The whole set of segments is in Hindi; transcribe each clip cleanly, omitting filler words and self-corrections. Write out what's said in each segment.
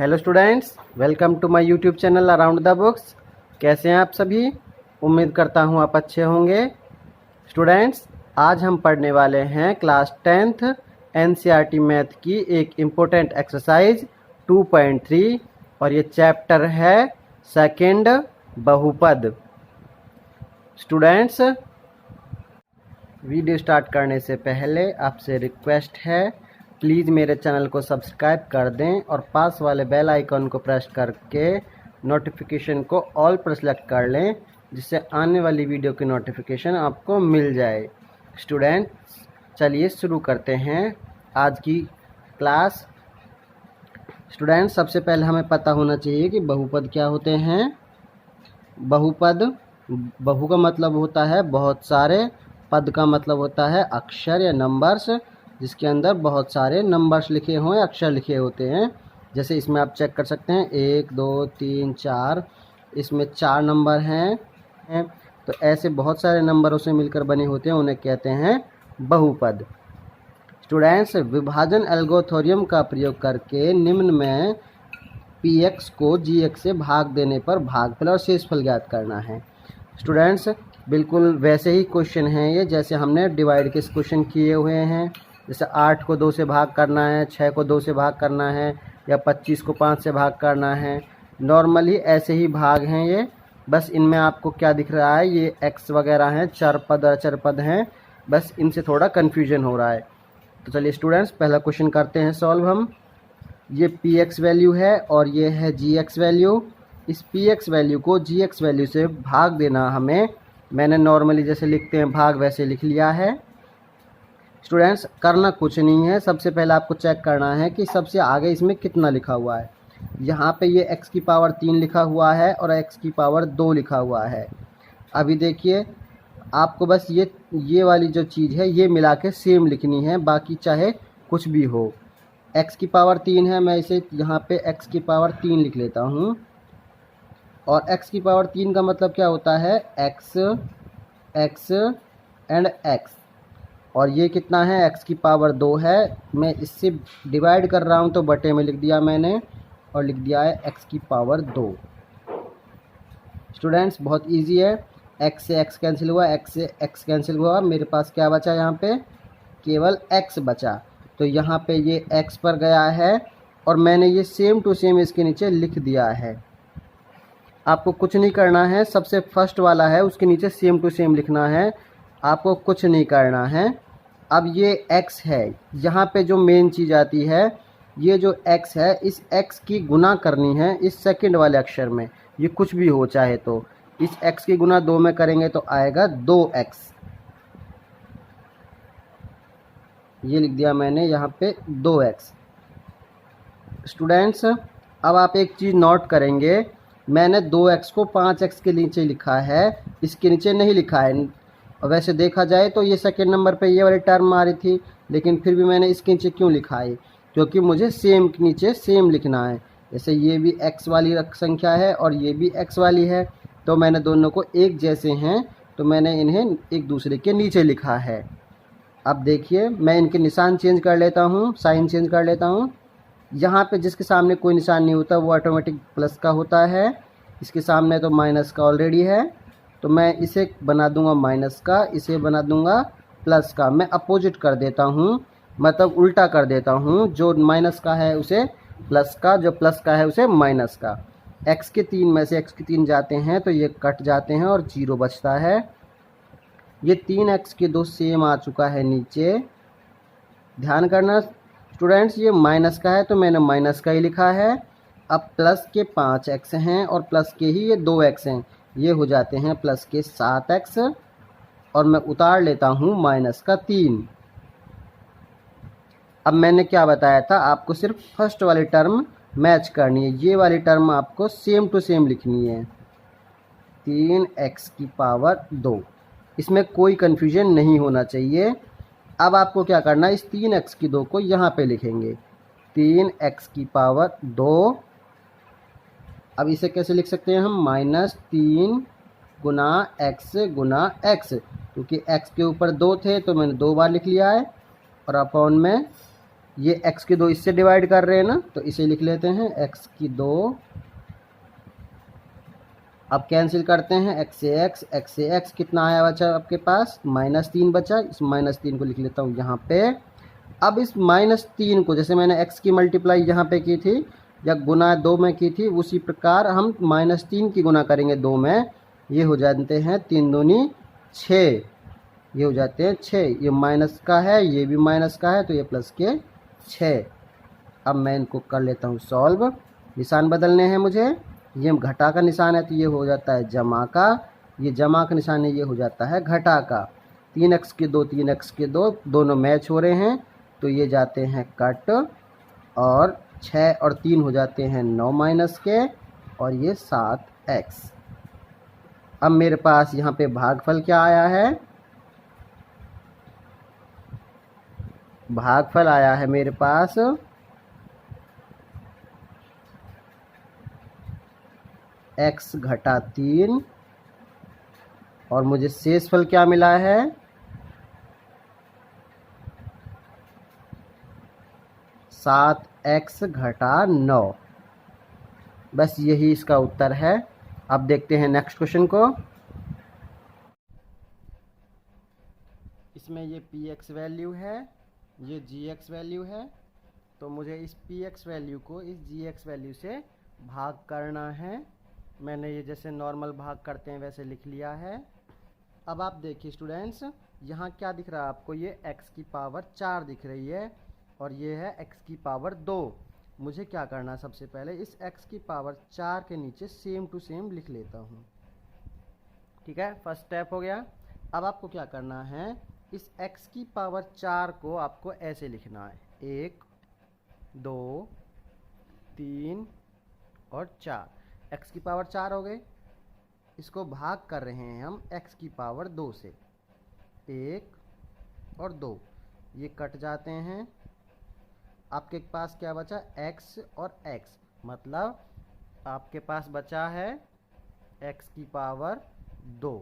Hello students, welcome to my YouTube channel around the books. कैसे हैं आप सभी? उम्मीद करता हूं आप अच्छे होंगे। स्टूडेंट्स, आज हम पढ़ने वाले हैं क्लास 10th एनसीईआरटी मैथ की एक इम्पोर्टेंट एक्सरसाइज 2.3 और ये चैप्टर है सेकंड बहुपद। स्टूडेंट्स, वीडियो स्टार्ट करने से पहले आपसे रिक्वेस्ट है, प्लीज़ मेरे चैनल को सब्सक्राइब कर दें और पास वाले बेल आइकन को प्रेस करके नोटिफिकेशन को ऑल पर सेलेक्ट कर लें, जिससे आने वाली वीडियो की नोटिफिकेशन आपको मिल जाए। स्टूडेंट्स, चलिए शुरू करते हैं आज की क्लास। स्टूडेंट्स, सबसे पहले हमें पता होना चाहिए कि बहुपद क्या होते हैं। बहुपद, बहु का मतलब होता है बहुत सारे, पद का मतलब होता है अक्षर या नंबर्स, जिसके अंदर बहुत सारे नंबर्स लिखे हुए अक्षर लिखे होते हैं। जैसे इसमें आप चेक कर सकते हैं 1 2 3 4, इसमें 4 नंबर हैं। तो ऐसे बहुत सारे नंबरों से मिलकर बने होते हैं, उन्हें कहते हैं बहुपद। स्टूडेंट्स, विभाजन एल्गोरिथम का प्रयोग करके निम्न में px को gx से भाग देने पर भागफल और शेषफल ज्ञात करना है। स्टूडेंट्स, बिल्कुल वैसे ही क्वेश्चन हैं ये जैसे हमने डिवाइड के क्वेश्चन किए हुए हैं। जैसे 8 को 2 से भाग करना है, 6 को 2 से भाग करना है, या 25 को 5 से भाग करना है। नॉर्मली ऐसे ही भाग हैं ये। बस इनमें आपको क्या दिख रहा है, ये x वगैरह हैं, चर पद और अचर पद हैं, बस इनसे थोड़ा कन्फ्यूजन हो रहा है। तो चलिए स्टूडेंट्स, पहला क्वेश्चन करते हैं सॉल्व हम। ये px वैल्यू है और ये है gx वैल्यू। इस px वैल्यू को gx वैल्यू से भाग देना हमें, मैंने नॉर्मली जैसे लिखते हैं भाग वैसे लिख लिया है। स्टूडेंट्स, करना कुछ नहीं है, सबसे पहले आपको चेक करना है कि सबसे आगे इसमें कितना लिखा हुआ है। यहाँ पे ये x की पावर 3 लिखा हुआ है और x की पावर 2 लिखा हुआ है। अभी देखिए, आपको बस ये वाली जो चीज़ है ये मिला के सेम लिखनी है, बाकी चाहे कुछ भी हो। x की पावर 3 है, मैं इसे यहाँ पे x की पावर 3 लिख लेता हूँ। और x की पावर 3 का मतलब क्या होता है, x x एंड x। और ये कितना है, x की पावर 2 है। मैं इससे डिवाइड कर रहा हूँ तो बटे में लिख दिया मैंने और लिख दिया है x की पावर 2। स्टूडेंट्स, बहुत इजी है। x से x कैंसिल हुआ, x से x कैंसिल हुआ, मेरे पास क्या बचा यहाँ पे, केवल x बचा। तो यहाँ पे ये x पर गया है और मैंने ये सेम टू सेम इसके नीचे लिख दिया है। आपको कुछ नहीं करना है, सबसे फर्स्ट वाला है उसके नीचे सेम टू सेम लिखना है, आपको कुछ नहीं करना है। अब ये x है, यहाँ पे जो मेन चीज़ आती है, ये जो x है इस x की गुना करनी है इस सेकंड वाले अक्षर में। ये कुछ भी हो चाहे, तो इस x की गुना 2 में करेंगे तो आएगा 2x। ये लिख दिया मैंने यहाँ पे 2x। स्टूडेंट्स, अब आप एक चीज़ नोट करेंगे, मैंने 2x को 5x के नीचे लिखा है, इसके नीचे नहीं लिखा है। वैसे देखा जाए तो ये सेकंड नंबर पे ये वाली टर्म आ रही थी, लेकिन फिर भी मैंने इसके नीचे क्यों लिखा है, क्योंकि मुझे सेम के नीचे सेम लिखना है। जैसे ये भी x वाली संख्या है और ये भी x वाली है, तो मैंने दोनों को एक जैसे हैं तो मैंने इन्हें एक दूसरे के नीचे लिखा है। अब देखिए, मैं इनके निशान चेंज कर लेता हूँ, साइन चेंज कर लेता हूँ। यहाँ पे जिसके सामने कोई निशान नहीं होता वो ऑटोमेटिक प्लस का होता है, इसके सामने तो माइनस का ऑलरेडी है, तो मैं इसे बना दूंगा माइनस का, इसे बना दूंगा प्लस का। मैं अपोजिट कर देता हूँ, मतलब उल्टा कर देता हूँ, जो माइनस का है उसे प्लस का, जो प्लस का है उसे माइनस का। x के 3 में से x के 3 जाते हैं तो ये कट जाते हैं और 0 बचता है। ये 3x के 2 सेम आ चुका है नीचे। ध्यान करना स्टूडेंट्स, ये माइनस का है तो मैंने माइनस का ही लिखा है। अब प्लस के 5x हैं और प्लस के ही ये 2x हैं, ये हो जाते हैं प्लस के 7x। और मैं उतार लेता हूँ माइनस का 3। अब मैंने क्या बताया था, आपको सिर्फ फर्स्ट वाली टर्म मैच करनी है, ये वाली टर्म आपको सेम टू सेम लिखनी है, 3x की पावर 2। इसमें कोई कन्फ्यूजन नहीं होना चाहिए। अब आपको क्या करना है, इस 3x की 2 को यहाँ पे लिखेंगे, 3x की पावर 2। अब इसे कैसे लिख सकते हैं हम, -3 गुना x, क्योंकि x के ऊपर 2 थे तो मैंने 2 बार लिख लिया है, और अपॉन में ये x की 2 इससे डिवाइड कर रहे हैं ना, तो इसे लिख लेते हैं x की 2। अब कैंसिल करते हैं x से x कितना आया बचा आपके पास, -3 बचा। इस -3 को लिख लेता हूँ यहाँ पे। अब इस -3 को, जैसे मैंने x की मल्टीप्लाई यहाँ पे की थी या गुना 2 में की थी, उसी प्रकार हम -3 की गुना करेंगे 2 में। ये हो जाते हैं 3 दूनी 6, ये हो जाते हैं 6। ये माइनस का है, ये भी माइनस का है, तो ये प्लस के 6। अब मैं इनको कर लेता हूँ सॉल्व। निशान बदलने हैं मुझे। ये घटा का निशान है तो ये हो जाता है जमा का, ये जमा का निशान है ये हो जाता है घटा का। 3x के 2 3x के 2 दोनों मैच हो रहे हैं तो ये जाते हैं कट, और 6 और 3 हो जाते हैं 9 माइनस के, और ये 7x। अब मेरे पास यहाँ पे भागफल क्या आया है, भागफल आया है मेरे पास x घटा 3, और मुझे शेषफल क्या मिला है, 7x घटा 9। बस यही इसका उत्तर है। अब देखते हैं नेक्स्ट क्वेश्चन को। इसमें ये px वैल्यू है, ये gx वैल्यू है, तो मुझे इस px वैल्यू को इस gx वैल्यू से भाग करना है। मैंने ये जैसे नॉर्मल भाग करते हैं वैसे लिख लिया है। अब आप देखिए स्टूडेंट्स, यहाँ क्या दिख रहा है आपको, ये x की पावर 4 दिख रही है और ये है x की पावर 2। मुझे क्या करना है, सबसे पहले इस x की पावर 4 के नीचे सेम टू सेम लिख लेता हूँ। ठीक है, फर्स्ट स्टेप हो गया। अब आपको क्या करना है, इस x की पावर 4 को आपको ऐसे लिखना है, 1 2 3 और 4। x की पावर 4 हो गए, इसको भाग कर रहे हैं हम x की पावर 2 से। 1 और 2 ये कट जाते हैं, आपके पास क्या बचा, x और x, मतलब आपके पास बचा है x की पावर 2।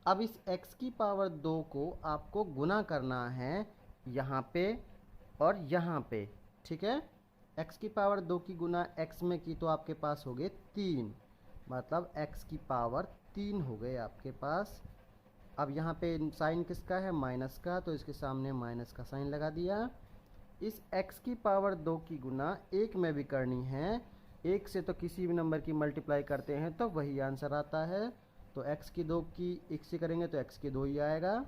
अब इस x की पावर 2 को आपको गुना करना है यहाँ पे और यहाँ पे। ठीक है, x की पावर 2 की गुना x में की तो आपके पास हो गए 3, मतलब x की पावर 3 हो गए आपके पास। अब यहाँ पे साइन किसका है, माइनस का, तो इसके सामने माइनस का साइन लगा दिया। इस x की पावर 2 की गुना 1 में भी करनी है, 1 से तो किसी भी नंबर की मल्टीप्लाई करते हैं तो वही आंसर आता है। तो x की 2 की 1 से करेंगे तो x की 2 ही आएगा।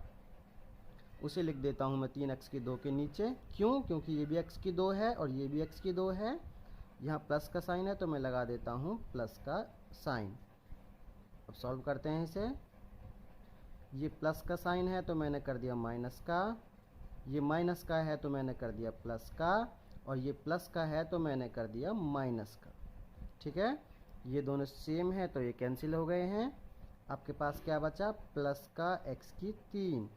उसे लिख देता हूँ मैं 3x की 2 के नीचे। क्यों, क्योंकि ये भी x की 2 है और ये भी x की 2 है। यहाँ प्लस का साइन है तो मैं लगा देता हूँ प्लस का साइन। अब सॉल्व करते हैं इसे। ये प्लस का साइन है तो मैंने कर दिया माइनस का, ये माइनस का है तो मैंने कर दिया प्लस का, और ये प्लस का है तो मैंने कर दिया माइनस का। ठीक है, ये दोनों सेम है तो ये कैंसिल हो गए हैं। आपके पास क्या बचा, प्लस का x की 3।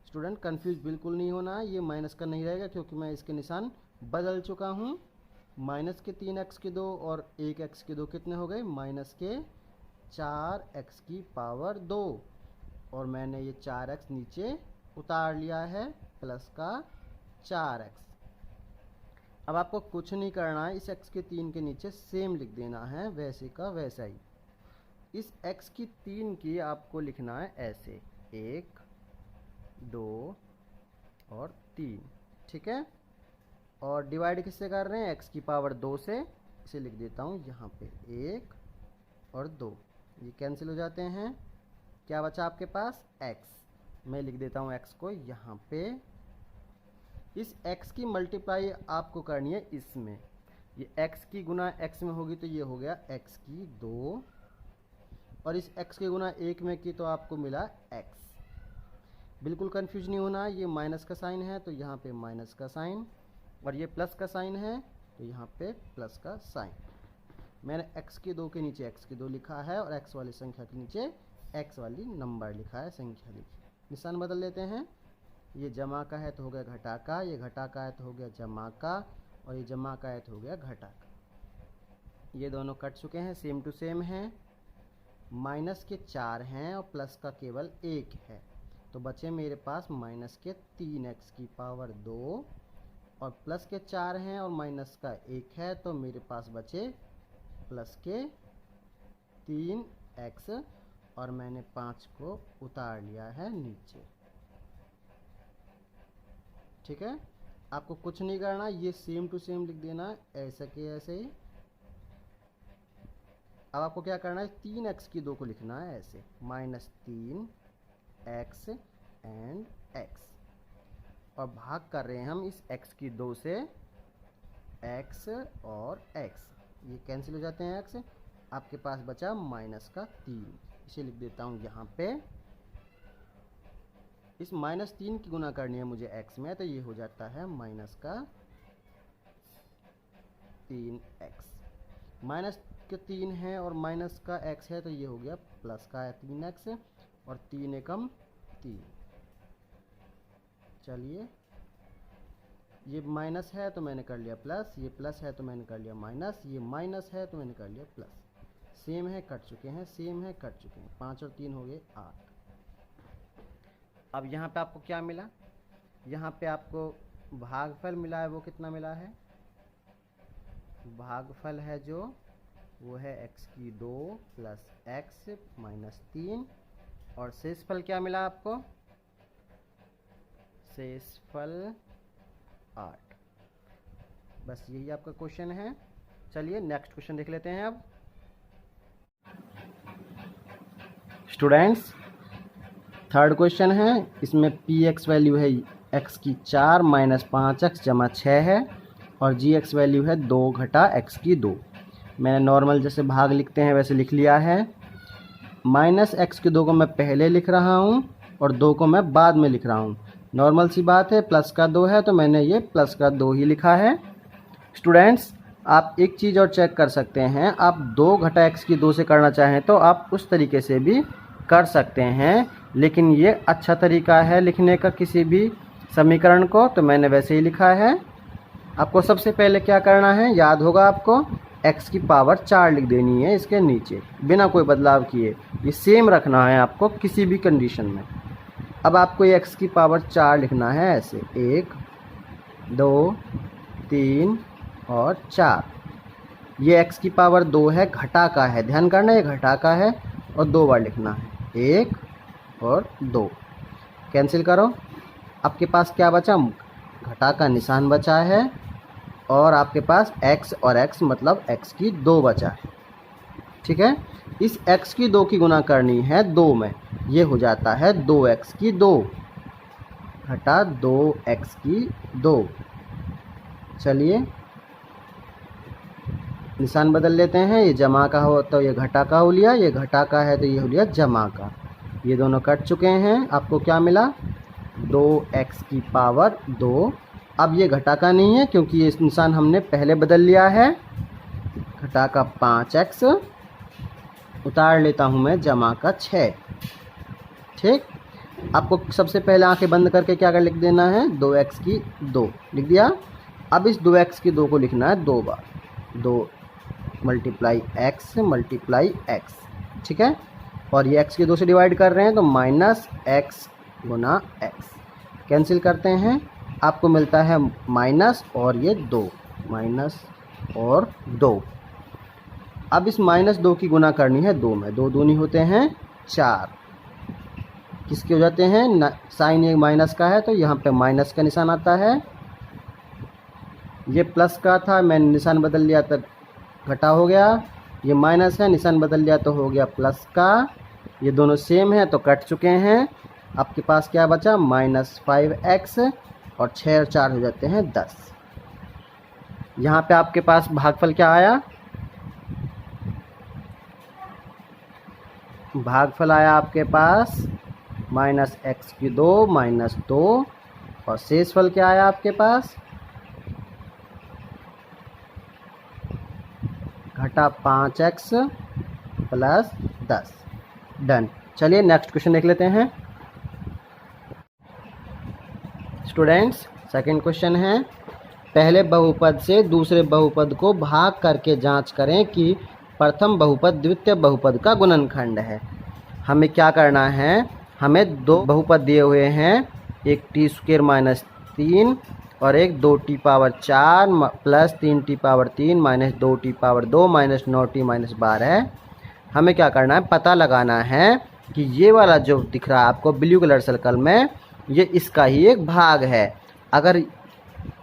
स्टूडेंट कंफ्यूज बिल्कुल नहीं होना, ये माइनस का नहीं रहेगा क्योंकि मैं इसके निशान बदल चुका हूँ। माइनस के 3x की 2 और 1x की 2 कितने हो गए, माइनस के 4x की पावर 2, और मैंने ये 4x नीचे उतार लिया है, प्लस का 4x। अब आपको कुछ नहीं करना है, इस x के 3 के नीचे सेम लिख देना है, वैसे का वैसा ही। इस x की 3 की आपको लिखना है ऐसे, 1 2 और 3। ठीक है, और डिवाइड किससे कर रहे हैं, x की पावर 2 से। इसे लिख देता हूँ यहाँ पे 1 और 2, ये कैंसिल हो जाते हैं। क्या बचा आपके पास, x। मैं लिख देता हूँ x को यहाँ पे। इस x की मल्टीप्लाई आपको करनी है इसमें, ये x की गुना x में होगी तो ये हो गया x की 2, और इस x के गुना 1 में की तो आपको मिला x। बिल्कुल कंफ्यूज नहीं होना, ये माइनस का साइन है तो यहाँ पे माइनस का साइन, और ये प्लस का साइन है तो यहाँ पे प्लस का साइन। मैंने x की 2 के नीचे x की 2 लिखा है और x वाली संख्या के नीचे x वाली नंबर लिखा है, संख्या लिखी। निशान बदल लेते हैं, ये जमा का है तो हो गया घटा का, ये घटा का है तो हो गया जमा का, और ये जमा का है तो हो गया घटा का। ये दोनों कट चुके हैं, सेम टू सेम हैं। माइनस के 4 हैं और प्लस का केवल 1 है, तो बचे मेरे पास माइनस के 3x की पावर 2 और प्लस के 4 हैं और माइनस का 1 है, तो मेरे पास बचे प्लस के 3x और मैंने 5 को उतार लिया है नीचे। ठीक है, आपको कुछ नहीं करना, ये सेम टू सेम लिख देना ऐसे के ऐसे ही। अब आपको क्या करना है, 3x की 2 को लिखना है ऐसे, -3x एंड x, और भाग कर रहे हैं हम इस x की 2 से, x और x ये कैंसिल हो जाते हैं, x आपके पास बचा -3, इसे लिख देता हूँ यहाँ पे। इस -3 की गुना करनी है मुझे x में, तो ये हो जाता है -3x, -3 है और माइनस का x है, तो ये हो गया प्लस का है 3x और 3 एकम 3। चलिए, ये माइनस है तो मैंने कर लिया प्लस, ये प्लस है तो मैंने कर लिया माइनस, ये माइनस है तो मैंने कर लिया प्लस। सेम है, कट चुके हैं, सेम है, कट चुके हैं। 5 और 3 हो गए 8। अब यहाँ पे आपको क्या मिला, यहाँ पे आपको भागफल मिला है, वो कितना मिला है, भागफल है जो वो है x की 2 प्लस x -3, और शेषफल क्या मिला आपको, शेषफल 8। बस यही आपका क्वेश्चन है। चलिए नेक्स्ट क्वेश्चन देख लेते हैं। अब स्टूडेंट्स, थर्ड क्वेश्चन है, इसमें px वैल्यू है x की 4 - 5x = 6 है, और gx वैल्यू है 2 घटा x की 2। मैंने नॉर्मल जैसे भाग लिखते हैं वैसे लिख लिया है। -x की 2 को मैं पहले लिख रहा हूँ और 2 को मैं बाद में लिख रहा हूँ। नॉर्मल सी बात है, प्लस का 2 है तो मैंने ये प्लस का 2 ही लिखा है। स्टूडेंट्स, आप एक चीज़ और चेक कर सकते हैं, आप 2 घटा x की 2 से करना चाहें तो आप उस तरीके से भी कर सकते हैं, लेकिन ये अच्छा तरीका है लिखने का किसी भी समीकरण को, तो मैंने वैसे ही लिखा है। आपको सबसे पहले क्या करना है, याद होगा आपको, x की पावर 4 लिख देनी है इसके नीचे बिना कोई बदलाव किए। ये सेम रखना है आपको किसी भी कंडीशन में। अब आपको ये x की पावर 4 लिखना है ऐसे, 1 2 3 और 4। ये x की पावर 2 है, घटा का है, ध्यान करना ये घटा का है, और 2 बार लिखना है, 1 और 2। कैंसिल करो, आपके पास क्या बचा, घटा का निशान बचा है, और आपके पास x और x मतलब x की 2 बचा है। ठीक है, इस x की 2 की गुना करनी है 2 में, ये हो जाता है 2x की 2 घटा 2x की 2। चलिए निशान बदल लेते हैं, ये जमा का हो तो ये घटा का हो लिया, ये घटा का है तो ये हो लिया जमा का। ये दोनों कट चुके हैं। आपको क्या मिला, 2x की पावर 2। अब ये घटा का नहीं है क्योंकि ये निशान हमने पहले बदल लिया है। घटा का 5x, उतार लेता हूँ मैं जमा का 6। ठीक, आपको सबसे पहले आंखें बंद करके क्या कर लिख देना है, 2x की 2 लिख दिया। अब इस 2x की 2 को लिखना है 2 बार, 2 × x। ठीक है, और ये x की 2 से डिवाइड कर रहे हैं तो -x × x। कैंसिल करते हैं, आपको मिलता है माइनस और ये 2, माइनस और 2। अब इस -2 की गुना करनी है 2 में, 2 दूनी होते हैं 4। किसके हो जाते हैं, साइन ये माइनस का है तो यहाँ पे माइनस का निशान आता है। ये प्लस का था, मैंने निशान बदल लिया तो घटा हो गया। ये माइनस है, निशान बदल लिया तो हो गया प्लस का। ये दोनों सेम है तो कट चुके हैं। आपके पास क्या बचा, -5x, और 6 और 4 हो जाते हैं 10। यहाँ पे आपके पास भागफल क्या आया, भागफल आया आपके पास -x की 2 -2, और शेषफल क्या आया आपके पास, घटा 5x + 10। डन। चलिए नेक्स्ट क्वेश्चन देख लेते हैं। स्टूडेंट्स, सेकंड क्वेश्चन है, पहले बहुपद से दूसरे बहुपद को भाग करके जांच करें कि प्रथम बहुपद द्वितीय बहुपद का गुणनखंड है। हमें क्या करना है, हमें 2 बहुपद दिए हुए हैं, एक t² - 3 और एक 2t power 4 plus 3t power 3 minus 2t power 2 minus 9t minus 12। हमें क्या करना है, पता लगाना है कि ये वाला जो दिख रहा है आपको ब्लू कलर सर्कल में, ये इसका ही एक भाग है। अगर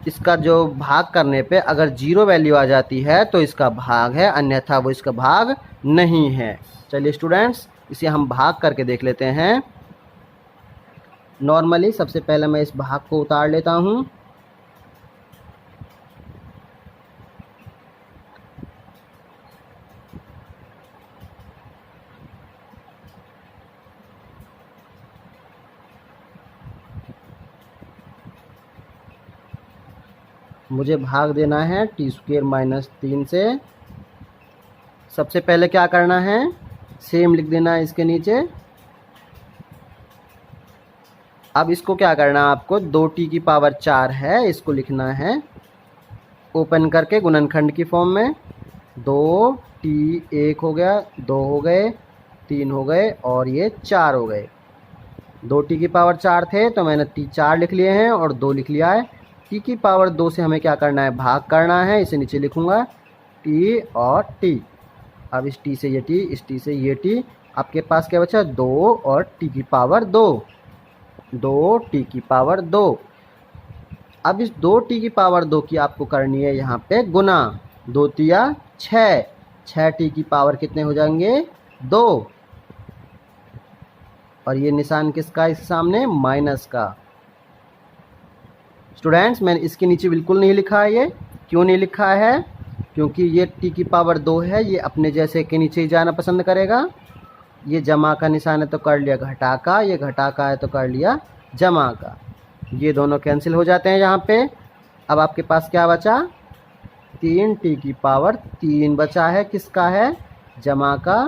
इसका जो भाग करने पे अगर 0 वैल्यू आ जाती है तो इसका भाग है, अन्यथा वो इसका भाग नहीं है। चलिए स्टूडेंट्स, इसे हम भाग करके देख लेते हैं। नॉर्मली सबसे पहले मैं इस भाग को उतार लेता हूँ। मुझे भाग देना है t² माइनस 3 से। सबसे पहले क्या करना है, सेम लिख देना है इसके नीचे। अब इसको क्या करना है आपको, 2t की पावर 4 है, इसको लिखना है ओपन करके गुणनखंड की फॉर्म में। 2t 1 हो गया, 2 हो गए, 3 हो गए और ये 4 हो गए। 2t की पावर 4 थे तो मैंने t 4 लिख लिए हैं और 2 लिख लिया है। t की पावर 2 से हमें क्या करना है, भाग करना है। इसे नीचे लिखूंगा t और t। अब इस t से ये t, इस t से ये t, आपके पास क्या बचा, 2 और t की पावर 2, 2t की पावर 2। अब इस 2t की पावर 2 की आपको करनी है यहाँ पे गुना। 2 तिया 6, 6t की पावर कितने हो जाएंगे, 2। और ये निशान किसका इस सामने, माइनस का। स्टूडेंट्स, मैंने इसके नीचे बिल्कुल नहीं लिखा है। ये क्यों नहीं लिखा है, क्योंकि ये t की पावर 2 है, ये अपने जैसे के नीचे ही जाना पसंद करेगा। ये जमा का निशान है तो कर लिया घटा का, ये घटा का है तो कर लिया जमा का। ये दोनों कैंसिल हो जाते हैं यहाँ पे। अब आपके पास क्या बचा, 3t की पावर 3 बचा है, किसका है, जमा का।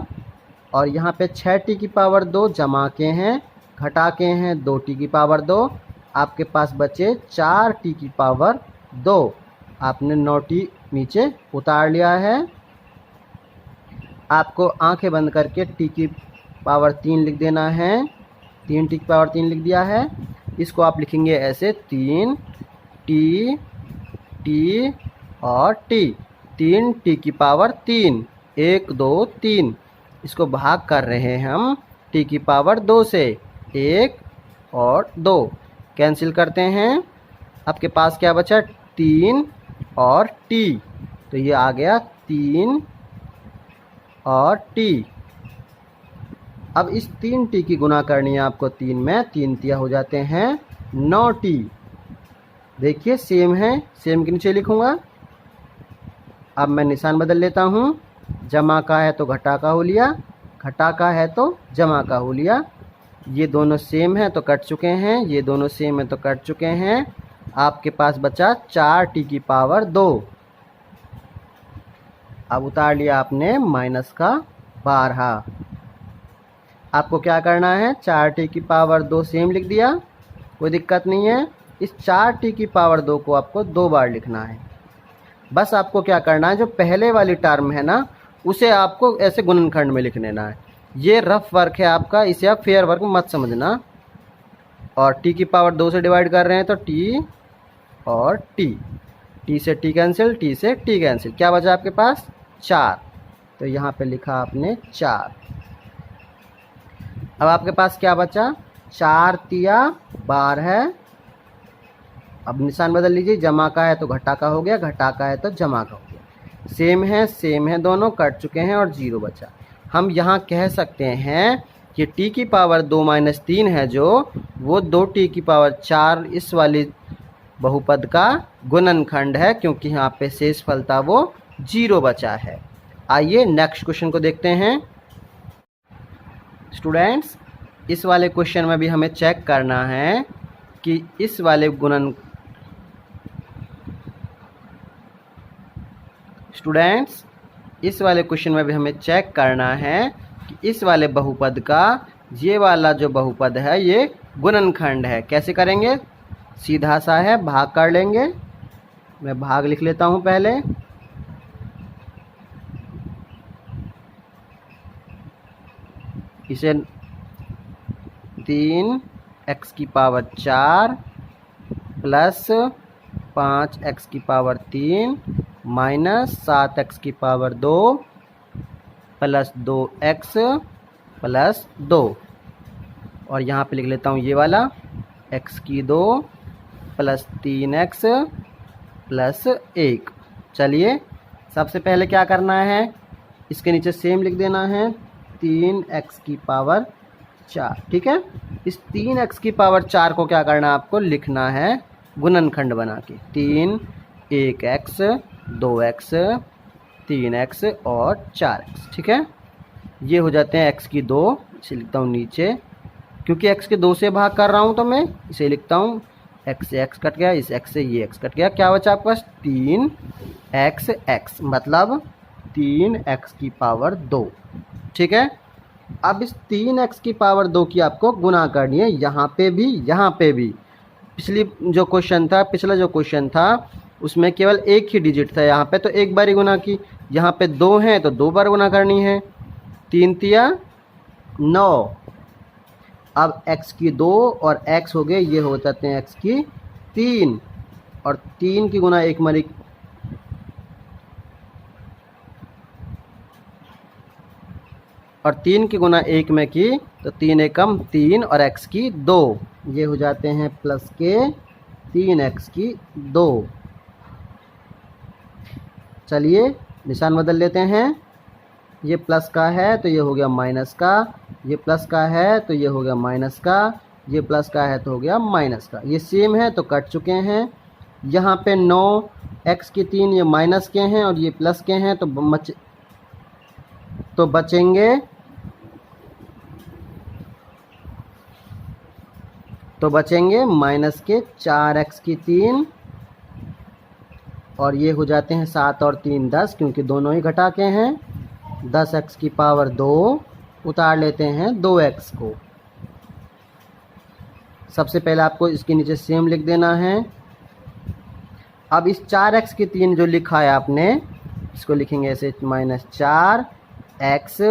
और यहाँ पे 6t की पावर 2 जमा के हैं, घटा के हैं 2t की पावर 2। आपके पास बचे 4t की पावर 2। आपने 9t नीचे उतार लिया है। आपको आंखें बंद करके t की पावर 3 लिख देना है। 3t की पावर 3 लिख दिया है। इसको आप लिखेंगे ऐसे, 3t t और t, 3t की पावर 3, 1 2 3। इसको भाग कर रहे हैं हम t की पावर 2 से, 1 और 2 कैंसिल करते हैं। आपके पास क्या बचा, 3 और t, तो ये आ गया 3 और t। अब इस 3t की गुना करनी है आपको 3 में, 3 तिया हो जाते हैं 9t। देखिए सेम है, सेम के नीचे लिखूंगा। अब मैं निशान बदल लेता हूँ। जमा का है तो घटा का हो लिया, घटा का है तो जमा का हो लिया। ये दोनों सेम है तो कट चुके हैं, ये दोनों सेम है तो कट चुके हैं। आपके पास बचा 4t की पावर 2। अब उतार लिया आपने माइनस का 12। आपको क्या करना है, 4t की पावर 2 सेम लिख दिया, कोई दिक्कत नहीं है। इस 4t की पावर 2 को आपको 2 बार लिखना है। बस आपको क्या करना है, जो पहले वाली टर्म है ना, उसे आपको ऐसे गुणनखंड में लिख लेना है। ये रफ वर्क है आपका, इसे आप फेयर वर्क मत समझना। और t की पावर 2 से डिवाइड कर रहे हैं तो t और t से t कैंसिल, t से t कैंसिल, क्या बचा आपके पास, 4। तो यहाँ पे लिखा आपने 4। अब आपके पास क्या बचा, 4 तिया 12 है। अब निशान बदल लीजिए, जमा का है तो घटा का हो गया, घटा का है तो जमा का हो गया। सेम है दोनों, कट चुके हैं और 0 बचा। हम यहाँ कह सकते हैं कि t की पावर 2 माइनस 3 है जो, वो 2t की पावर 4 इस वाली बहुपद का गुणनखंड है, क्योंकि यहाँ पे शेष फलता वो 0 बचा है। आइए नेक्स्ट क्वेश्चन को देखते हैं। स्टूडेंट्स, इस वाले क्वेश्चन में भी हमें चेक करना है कि इस वाले इस वाले क्वेश्चन में भी हमें चेक करना है कि इस वाले बहुपद का ये वाला जो बहुपद है ये गुणनखंड है। कैसे करेंगे, सीधा सा है, भाग कर लेंगे। मैं भाग लिख लेता हूँ पहले। इसे 3x की power 4 plus 5x³ minus 7x² plus 2x plus 2, और यहाँ पे लिख लेता हूँ ये वाला x² प्लस 3x प्लस 1। चलिए सबसे पहले क्या करना है, इसके नीचे सेम लिख देना है 3x⁴, ठीक है। इस 3x⁴ को क्या करना है, आपको लिखना है गुणनखंड बना के। 3 1x 2x 3x और 4x, ठीक है। ये हो जाते हैं x², इसे लिखता हूँ नीचे, क्योंकि x के 2 से भाग कर रहा हूँ तो मैं इसे लिखता हूँ x से x कट गया, इस x से ये x कट गया, क्या बचा आपके पास 3x, मतलब 3x², ठीक है। अब इस 3x² की आपको गुना करनी है, यहाँ पे भी यहाँ पे भी। पिछला जो क्वेश्चन था उसमें केवल एक ही डिजिट था, यहाँ पे तो एक बार ही गुना की, यहाँ पे 2 हैं तो 2 बार गुना करनी है। 3 तिया 9, अब x² और x हो गए, ये हो जाते हैं x³ और 3 की गुना 1 मरी, और 3 की गुना 1 में की तो 3 एकम 3 और x², ये हो जाते हैं प्लस के 3x²। चलिए निशान बदल लेते हैं, ये प्लस का है तो ये हो गया माइनस का, ये प्लस का है तो ये हो गया माइनस का, ये प्लस का है तो हो गया माइनस का, ये सेम है तो कट चुके हैं। यहाँ पे 9 x³ ये माइनस के हैं और ये प्लस के हैं तो बचेंगे माइनस के 4x³ और ये हो जाते हैं 7 और 3 10, क्योंकि दोनों ही घटा के हैं। 10x², उतार लेते हैं 2x को। सबसे पहले आपको इसके नीचे सेम लिख देना है। अब इस 4x³ जो लिखा है आपने, इसको लिखेंगे ऐसे -4 x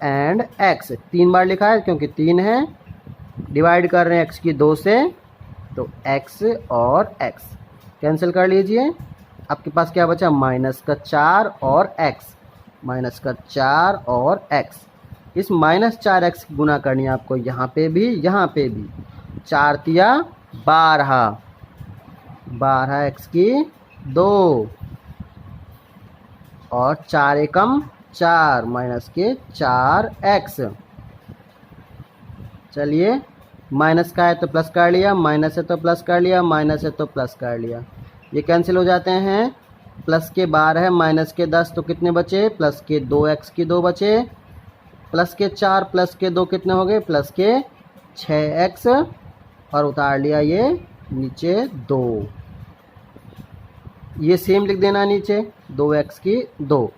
एंड x, 3 बार लिखा है क्योंकि 3 है, डिवाइड कर रहे हैं x² से, तो x और x कैंसिल कर लीजिए। आपके पास क्या बचा, -4 और x, -4 और x। इस -4x की गुना करनी है आपको यहाँ पे भी यहाँ पे भी। 4 तिया 12, 12x² और 4 एकम 4 माइनस के 4x। चलिए माइनस का है तो प्लस कर लिया, माइनस है तो प्लस कर लिया, माइनस है तो प्लस कर लिया, ये कैंसिल हो जाते हैं। प्लस के 12 माइनस के 10 तो कितने बचे, प्लस के 2x² बचे, प्लस के 4 प्लस के 2 कितने हो गए, प्लस के 6x, और उतार लिया ये नीचे 2, ये सेम लिख देना नीचे 2x²।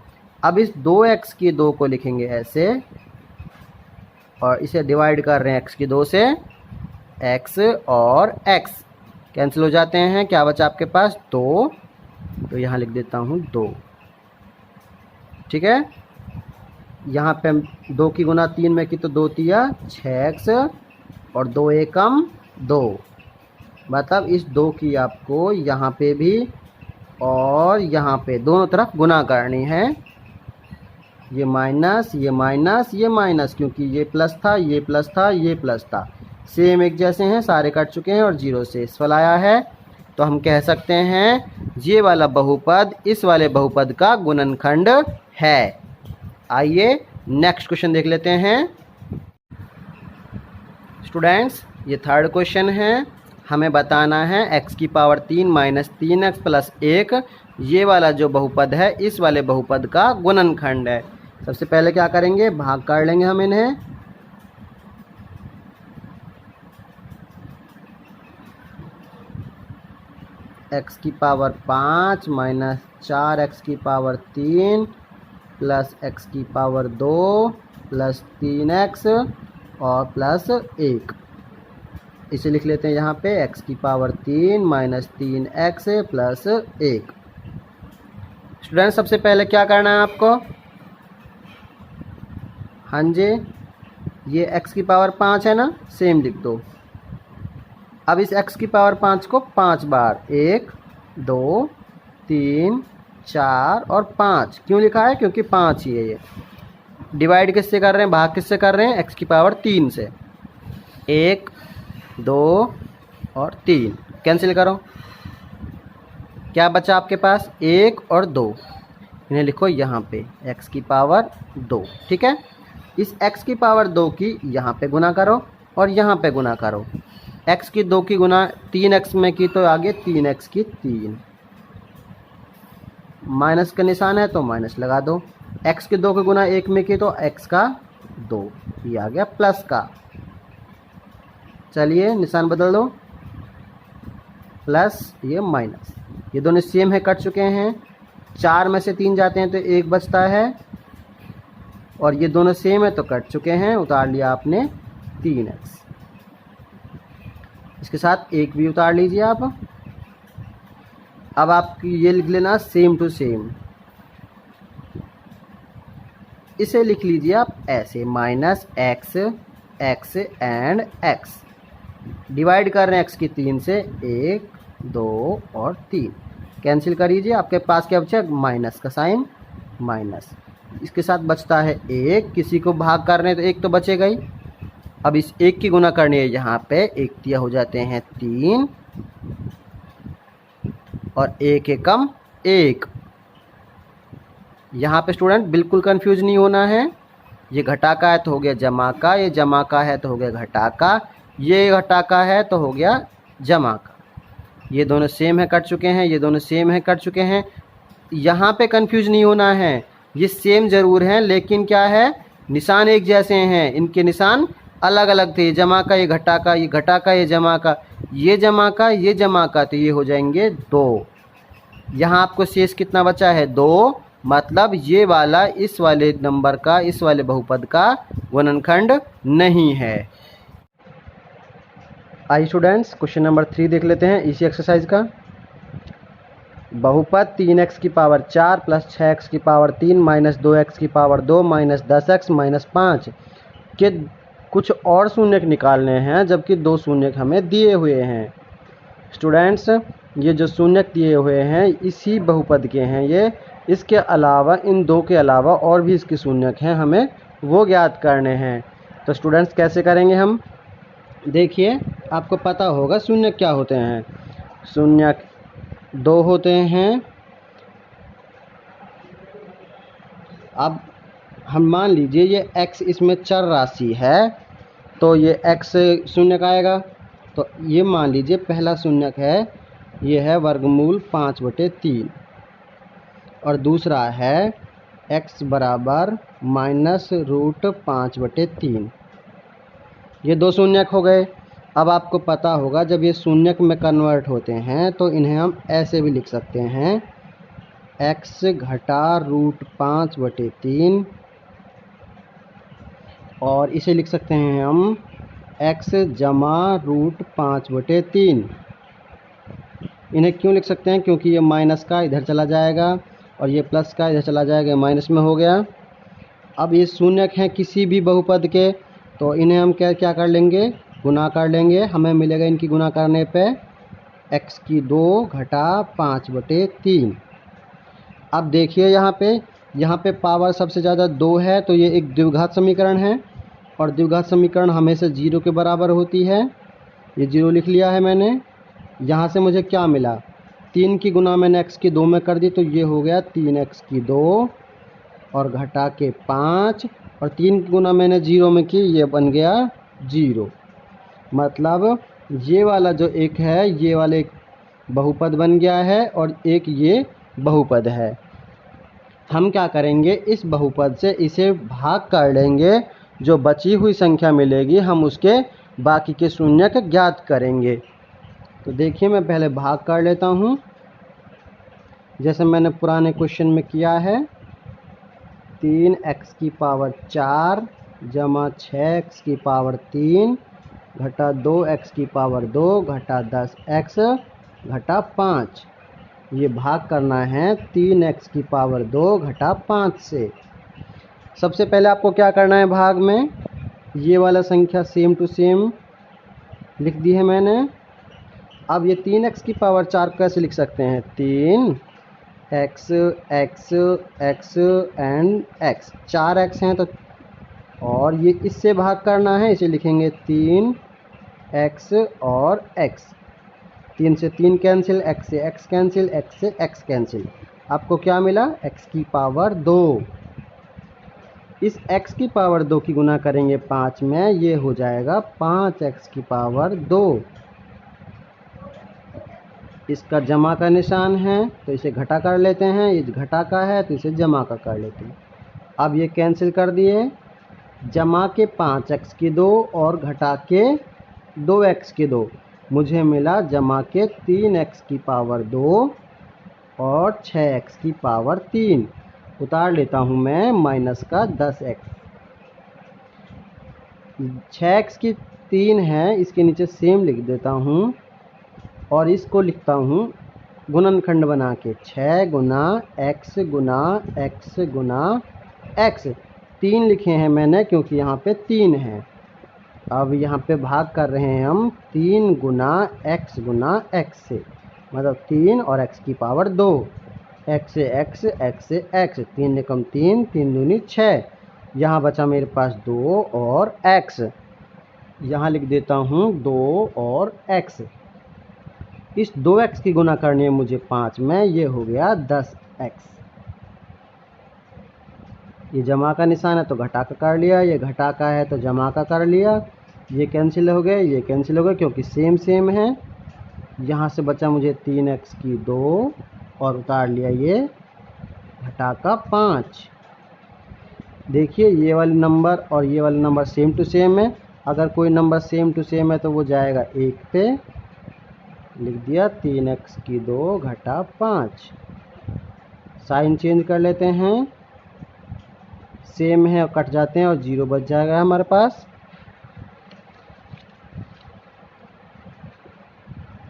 अब इस 2x² को लिखेंगे ऐसे, और इसे डिवाइड कर रहे हैं x² से, x और x कैंसिल हो जाते हैं, क्या बचा आपके पास 2, तो यहाँ लिख देता हूँ 2, ठीक है। यहाँ पे 2 की गुना 3 में की तो 2 तिया 6x और 2 एकम 2, मतलब इस 2 की आपको यहाँ पे भी और यहाँ पे दोनों तरफ गुना करनी है। ये माइनस ये माइनस ये माइनस, क्योंकि ये प्लस था ये प्लस था ये प्लस था, सेम एक जैसे हैं, सारे कट चुके हैं और 0 से फल आया है, तो हम कह सकते हैं ये वाला बहुपद इस वाले बहुपद का गुणनखंड है। आइए नेक्स्ट क्वेश्चन देख लेते हैं। स्टूडेंट्स ये थर्ड क्वेश्चन है, हमें बताना है x³ - 3x + 1 ये वाला जो बहुपद है इस वाले बहुपद का गुणनखंड है। सबसे पहले क्या करेंगे, भाग कर लेंगे हम इन्हें। x⁵ - 4x³ plus x² plus 3x और प्लस 1, इसे लिख लेते हैं यहाँ पे x³ - 3x प्लस 1। स्टूडेंट सबसे पहले क्या करना है आपको, हाँ जी ये x⁵ है ना, सेम लिख दो। अब इस x⁵ को 5 बार, 1 2, 3, 4 और 5। क्यों लिखा है? क्योंकि 5 ही है ये। डिवाइड किससे कर रहे हैं? भाग किससे कर रहे हैं? x की पावर 3 से। 1, 2 और 3 कैंसिल करो। क्या बचा आपके पास? 1 और 2। इन्हें लिखो यहाँ पे x की पावर 2। ठीक है, इस x की पावर 2 की यहाँ पे गुना करो और यहाँ पे गुना करो। x की 2 की गुना 3x में की तो आगे 3x की 3। माइनस का निशान है तो माइनस लगा दो। x की 2 की गुना 1 में की तो x का 2। ये आ गया प्लस का। चलिए निशान बदल दो, प्लस ये माइनस। ये दोनों सेम है, कट चुके हैं। 4 में से 3 जाते हैं तो 1 बचता है, और ये दोनों सेम है तो कट चुके हैं। उतार लिया आपने 3x। इसके साथ 1 भी उतार लीजिए आप। अब आप ये लिख लेना सेम टू सेम। इसे लिख लीजिए आप ऐसे, minus x x and x. Divide कर रहे हैं x की 3 से। 1, 2 और 3 कैंसिल कर लीजिए। आपके पास क्या बचा? माइनस का साइन, माइनस। इसके साथ बचता है 1। किसी को भाग कर रहे हैं तो 1 तो बचेगा ही। अब इस 1 की गुना करनी है यहाँ पे। 1 तिया हो जाते हैं 3 और 1 एकम 1। यहाँ पे स्टूडेंट बिल्कुल कंफ्यूज नहीं होना है। ये घटा का है तो हो गया जमा का, ये जमा का है तो हो गया घटा का, ये घटा का है तो हो गया जमा का। ये दोनों सेम है, कट चुके हैं। ये दोनों सेम है, कट चुके हैं। यहाँ पे कंफ्यूज नहीं होना है। ये सेम ज़रूर हैं लेकिन क्या है, निशान एक जैसे हैं। इनके निशान अलग अलग थे। जमा का, ये घटा का, ये घटा का, ये जमा का, ये जमा का, ये जमा का, तो ये हो जाएंगे 2। यहाँ आपको शेष कितना बचा है? 2। मतलब ये वाला इस वाले नंबर का, इस वाले बहुपद का गुणनखंड नहीं है। आइए स्टूडेंट्स, क्वेश्चन नंबर 3 देख लेते हैं इसी एक्सरसाइज का। बहुपद 3x की पावर 4 प्लस 6x की पावर 3 माइनस 2x की पावर 2 माइनस 10x माइनस 5 के कुछ और शून्यक निकालने हैं, जबकि 2 शून्यक हमें दिए हुए हैं। स्टूडेंट्स, ये जो शून्यक दिए हुए हैं इसी बहुपद के हैं ये। इसके अलावा, इन 2 के अलावा और भी इसके शून्यक हैं, हमें वो ज्ञात करने हैं। तो स्टूडेंट्स कैसे करेंगे हम? देखिए, आपको पता होगा शून्यक क्या होते हैं। शून्यक 2 होते हैं। अब हम मान लीजिए ये x इसमें चर राशि है तो ये x शून्यक आएगा। तो ये मान लीजिए पहला शून्यक है, ये है वर्गमूल 5/3, और दूसरा है x बराबर माइनस रूट 5/3। ये 2 शून्यक हो गए। अब आपको पता होगा जब ये शून्यक में कन्वर्ट होते हैं तो इन्हें हम ऐसे भी लिख सकते हैं, x घटा रूट 5/3, और इसे लिख सकते हैं हम x जमा रूट 5/3। इन्हें क्यों लिख सकते हैं? क्योंकि ये माइनस का इधर चला जाएगा और ये प्लस का इधर चला जाएगा, माइनस में हो गया। अब ये शून्यक हैं किसी भी बहुपद के, तो इन्हें हम क्या कर लेंगे? गुना कर लेंगे। हमें मिलेगा इनकी गुना करने पे x की 2 घटा 5/3। अब देखिए यहाँ पे पावर सबसे ज़्यादा 2 है तो ये एक द्विघात समीकरण है, और द्विघात समीकरण हमेशा 0 के बराबर होती है। ये 0 लिख लिया है मैंने। यहाँ से मुझे क्या मिला? 3 की गुना मैंने x की 2 में कर दी तो ये हो गया 3x की 2 और घटा के 5, और 3 की गुना मैंने 0 में की, ये बन गया 0। मतलब ये वाला जो एक है, ये वाला एक बहुपद बन गया है और एक ये बहुपद है। हम क्या करेंगे? इस बहुपद से इसे भाग कर लेंगे। जो बची हुई संख्या मिलेगी हम उसके बाकी के शून्यक ज्ञात करेंगे। तो देखिए, मैं पहले भाग कर लेता हूँ जैसे मैंने पुराने क्वेश्चन में किया है। 3x की पावर 4 जमा 6x की पावर 3 घटा 2x की पावर 2 घटा 10x घटा 5। ये भाग करना है 3x की पावर 2 घटा 5 से। सबसे पहले आपको क्या करना है? भाग में ये वाला संख्या सेम टू सेम लिख दी है मैंने। अब ये 3x की पावर 4 कैसे लिख सकते हैं? 3x x x and x, 4x हैं तो, और ये इससे भाग करना है, इसे लिखेंगे 3x और x। 3 से 3 कैंसिल, x से x कैंसिल, x से x कैंसिल। आपको क्या मिला? x की पावर 2। इस x की पावर 2 की गुना करेंगे 5 में, ये हो जाएगा 5x की पावर 2। इसका जमा का निशान है तो इसे घटा कर लेते हैं, ये घटा का है तो इसे जमा का कर लेते हैं। अब ये कैंसिल कर दिए, जमा के 5x की 2 और घटा के 2x की 2, मुझे मिला जमा के 3x की पावर 2 और 6x की पावर 3। उतार लेता हूँ मैं माइनस का 10x। 6x की 3 है, इसके नीचे सेम लिख देता हूँ और इसको लिखता हूँ गुणनखंड बना के, 6 गुना x गुना x गुना x। 3 लिखे हैं मैंने क्योंकि यहाँ पे 3 है। अब यहाँ पे भाग कर रहे हैं हम 3 गुना x गुना x से, मतलब 3 और x की पावर 2, x से x, x से x, 3 एकम 3, 3 दूनी 6। यहाँ बचा मेरे पास 2 और x, यहाँ लिख देता हूँ 2 और x। इस 2x की गुना करनी है मुझे 5 में, ये हो गया 10x। ये जमा का निशान है तो घटा का कर लिया, ये घटा का है तो जमा का कर लिया। ये कैंसिल हो गए, ये कैंसिल हो गए क्योंकि सेम सेम है। यहाँ से बचा मुझे 3x की 2 और उतार लिया ये घटा का 5। देखिए ये वाले नंबर और ये वाले नंबर सेम टू सेम है। अगर कोई नंबर सेम टू सेम है तो वो जाएगा 1 पे, लिख दिया 3x की 2 घटा 5। साइन चेंज कर लेते हैं, सेम है और कट जाते हैं और 0 बच जाएगा हमारे पास।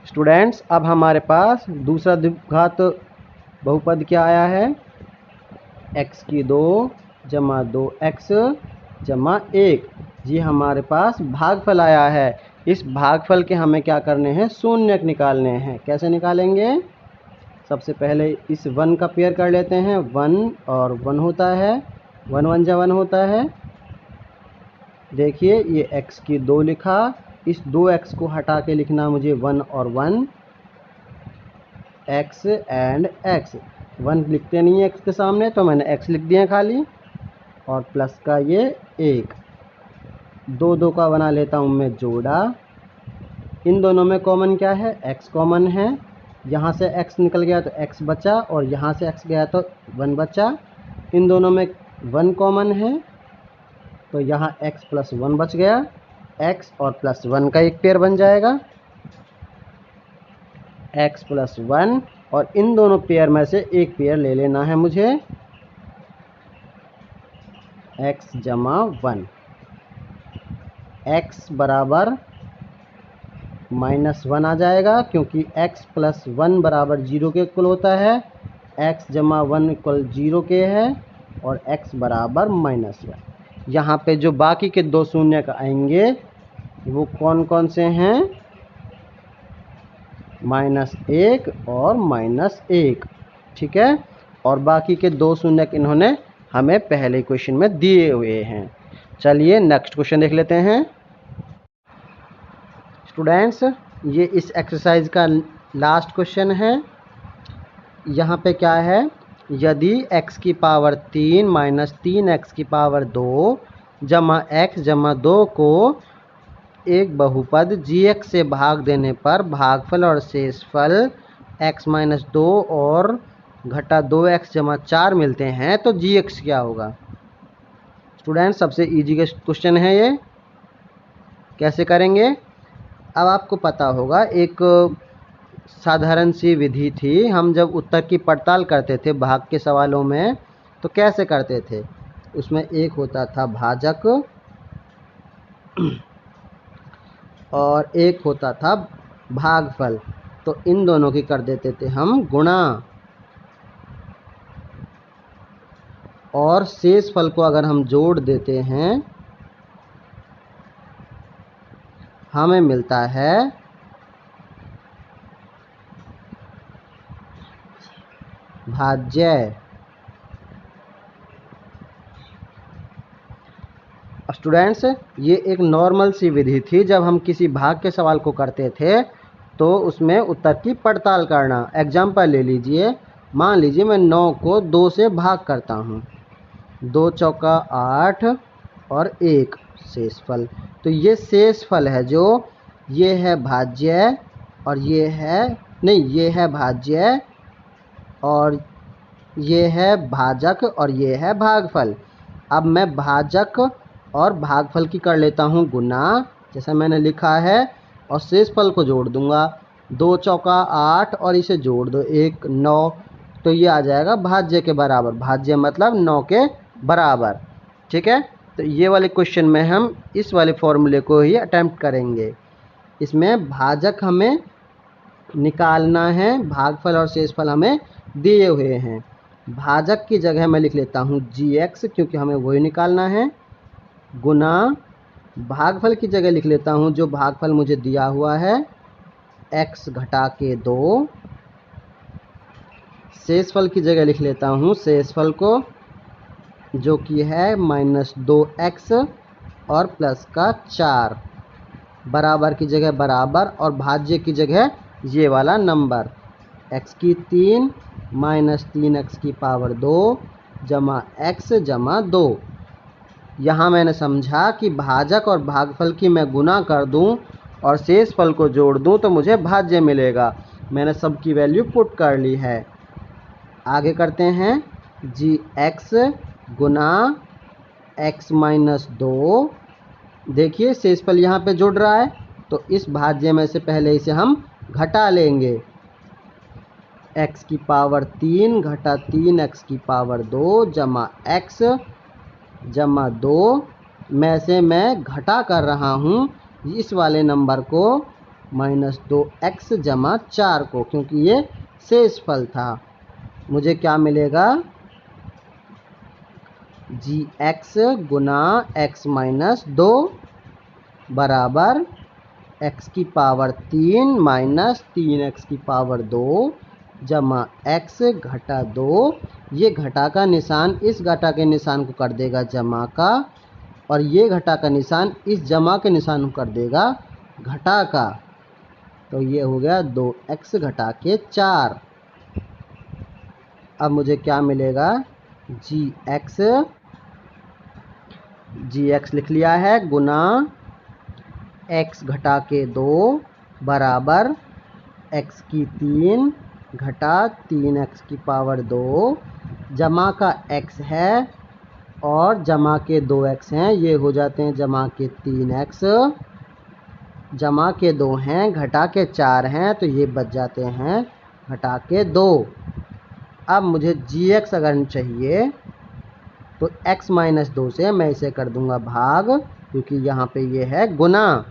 स्टूडेंट्स, अब हमारे पास दूसरा द्विघात बहुपद क्या आया है? x की 2 जमा 2x जमा 1। ये हमारे पास भागफल आया है। इस भागफल के हमें क्या करने हैं? शून्यक निकालने हैं। कैसे निकालेंगे? सबसे पहले इस 1 का पेयर कर लेते हैं, 1 और 1 होता है, 1 1 जा 1 होता है। देखिए ये x की 2 लिखा, इस 2x को हटा के लिखना मुझे 1 और 1, x एंड x। 1 लिखते नहीं है x के सामने तो मैंने x लिख दिया खाली, और प्लस का ये 1। 2 2 का बना लेता हूँ मैं जोड़ा। इन दोनों में कॉमन क्या है? x कॉमन है। यहाँ से x निकल गया तो x बचा, और यहाँ से x गया तो 1 बचा। इन दोनों में 1 कॉमन है तो यहाँ x प्लस 1 बच गया। x और प्लस 1 का एक पेयर बन जाएगा, x प्लस 1, और इन दोनों पेयर में से एक पेयर ले लेना है मुझे, x जमा 1। x बराबर -1 आ जाएगा क्योंकि x प्लस 1 बराबर 0 के इक्वल होता है, x जमा 1 इक्वल 0 के है, और x बराबर -1। यहाँ पे जो बाकी के 2 शून्य का आएंगे वो कौन कौन से हैं? -1 और -1, ठीक है। और बाकी के 2 शून्य इन्होंने हमें पहले क्वेश्चन में दिए हुए हैं। चलिए नेक्स्ट क्वेश्चन देख लेते हैं। स्टूडेंट्स, ये इस एक्सरसाइज का लास्ट क्वेश्चन है। यहाँ पे क्या है? यदि x की पावर 3 माइनस 3x की पावर 2 जमा x जमा 2 को एक बहुपद gx से भाग देने पर भागफल और शेषफल x माइनस 2 और घटा 2x जमा 4 मिलते हैं तो gx क्या होगा? स्टूडेंट्स, सबसे इजी क्वेश्चन है ये, कैसे करेंगे? अब आपको पता होगा एक साधारण सी विधि थी, हम जब उत्तर की पड़ताल करते थे भाग के सवालों में तो कैसे करते थे? उसमें एक होता था भाजक और एक होता था भागफल, तो इन दोनों की कर देते थे हम गुणा, और शेषफल को अगर हम जोड़ देते हैं हमें मिलता है भाज्य। स्टूडेंट्स, ये एक नॉर्मल सी विधि थी। जब हम किसी भाग के सवाल को करते थे तो उसमें उत्तर की पड़ताल करना। एग्जाम्पल ले लीजिए, मान लीजिए मैं 9 को 2 से भाग करता हूँ, 2 चौका 8 और 1 शेषफल। तो ये शेषफल है, जो ये है भाज्य और ये है नहीं, ये है भाज्य और ये है भाजक और ये है भागफल। अब मैं भाजक और भागफल की कर लेता हूँ गुना, जैसा मैंने लिखा है, और शेषफल को जोड़ दूंगा। 2 चौका 8 और इसे जोड़ दो 1 9, तो ये आ जाएगा भाज्य के बराबर। भाज्य मतलब 9 के बराबर। ठीक है, तो ये वाले क्वेश्चन में हम इस वाले फॉर्मूले को ही अटेम्प्ट करेंगे। इसमें भाजक हमें निकालना है, भागफल और शेषफल हमें दिए हुए हैं। भाजक की जगह मैं लिख लेता हूँ gx, क्योंकि हमें वही निकालना है, गुना भागफल की जगह लिख लेता हूँ जो भागफल मुझे दिया हुआ है x घटा के 2। शेषफल की जगह लिख लेता हूँ शेषफल को, जो कि है -2x और प्लस का 4। बराबर की जगह बराबर और भाज्य की जगह ये वाला नंबर, x की 3 -3x की पावर 2 जमा x जमा 2। यहाँ मैंने समझा कि भाजक और भागफल की मैं गुना कर दूं और शेषफल को जोड़ दूं तो मुझे भाज्य मिलेगा। मैंने सबकी वैल्यू पुट कर ली है। आगे करते हैं, gx गुना x - 2। देखिए शेषफल यहाँ पे जुड़ रहा है, तो इस भाज्य में से पहले इसे हम घटा लेंगे। x की पावर 3 घटा 3x की पावर 2 जमा x जमा 2 में से मैं घटा कर रहा हूँ इस वाले नंबर को -2x जमा 4 को, क्योंकि ये शेषफल था। मुझे क्या मिलेगा, gx गुना x - 2 बराबर x की पावर 3 -3x की पावर 2 जमा x घटा 2। ये घटा का निशान इस घटा के निशान को कर देगा जमा का, और ये घटा का निशान इस जमा के निशान को कर देगा घटा का। तो ये हो गया 2x घटा के 4। अब मुझे क्या मिलेगा, gx लिख लिया है, गुना x घटा के 2 बराबर x की 3 घटा 3x की पावर 2 जमा का x है और जमा के 2x हैं, ये हो जाते हैं जमा के 3x, जमा के 2 हैं, घटा के 4 हैं, तो ये बच जाते हैं घटा के 2। अब मुझे gx अगर चाहिए तो x - 2 से मैं इसे कर दूंगा भाग, क्योंकि यहाँ पे ये है गुना,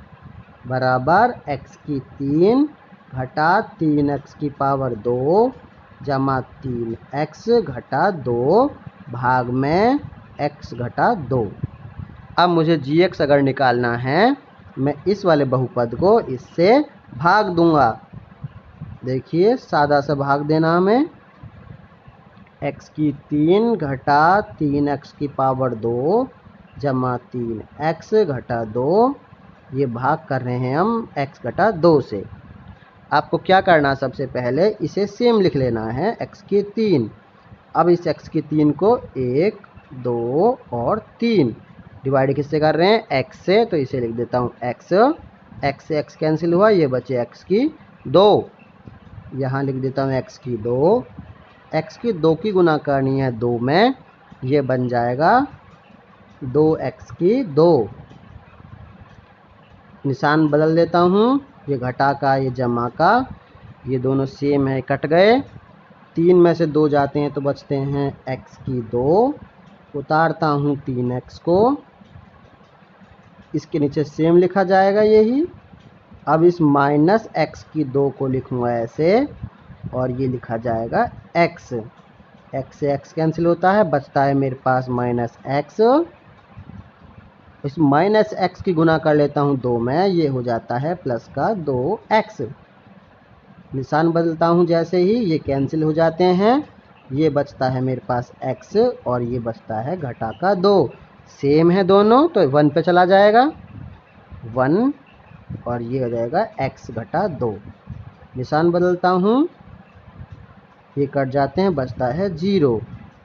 बराबर x की 3 घटा 3x की पावर 2 जमा 3x घटा 2 भाग में x घटा 2। अब मुझे gx अगर निकालना है, मैं इस वाले बहुपद को इससे भाग दूंगा। देखिए सादा सा भाग देना हमें, x की 3 घटा 3x की पावर 2 जमा 3x घटा 2। ये भाग कर रहे हैं हम x घटा 2 से। आपको क्या करना है, सबसे पहले इसे सेम लिख लेना है, x की 3। अब इस x की 3 को 1 2 और 3 डिवाइड किससे कर रहे हैं, x से, तो इसे लिख देता हूँ x से x कैंसिल हुआ, ये बचे x की 2। यहाँ लिख देता हूँ x की 2, x की 2 की गुना करनी है 2 में, ये बन जाएगा 2x की 2। निशान बदल देता हूँ, ये घटा का ये जमा का, ये दोनों सेम है, कट गए। 3 में से 2 जाते हैं तो बचते हैं x की 2। उतारता हूँ 3x को, इसके नीचे सेम लिखा जाएगा यही। अब इस -x की 2 को लिखूँगा ऐसे, और ये लिखा जाएगा x। x से x कैंसिल होता है, बचता है मेरे पास -x। इस -x की गुना कर लेता हूँ 2 में, ये हो जाता है प्लस का 2x। निशान बदलता हूँ जैसे ही, ये कैंसिल हो जाते हैं। ये बचता है मेरे पास x और ये बचता है घटा का 2। सेम है दोनों तो 1 पे चला जाएगा 1 और ये हो जाएगा x घटा 2। निशान बदलता हूँ, ये कट जाते हैं, बचता है 0।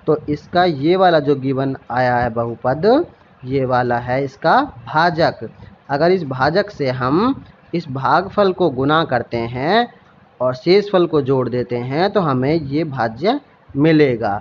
तो इसका ये वाला जो गिवन आया है बहुपद, ये वाला है इसका भाजक। अगर इस भाजक से हम इस भागफल को गुना करते हैं और शेषफल को जोड़ देते हैं तो हमें ये भाज्य मिलेगा।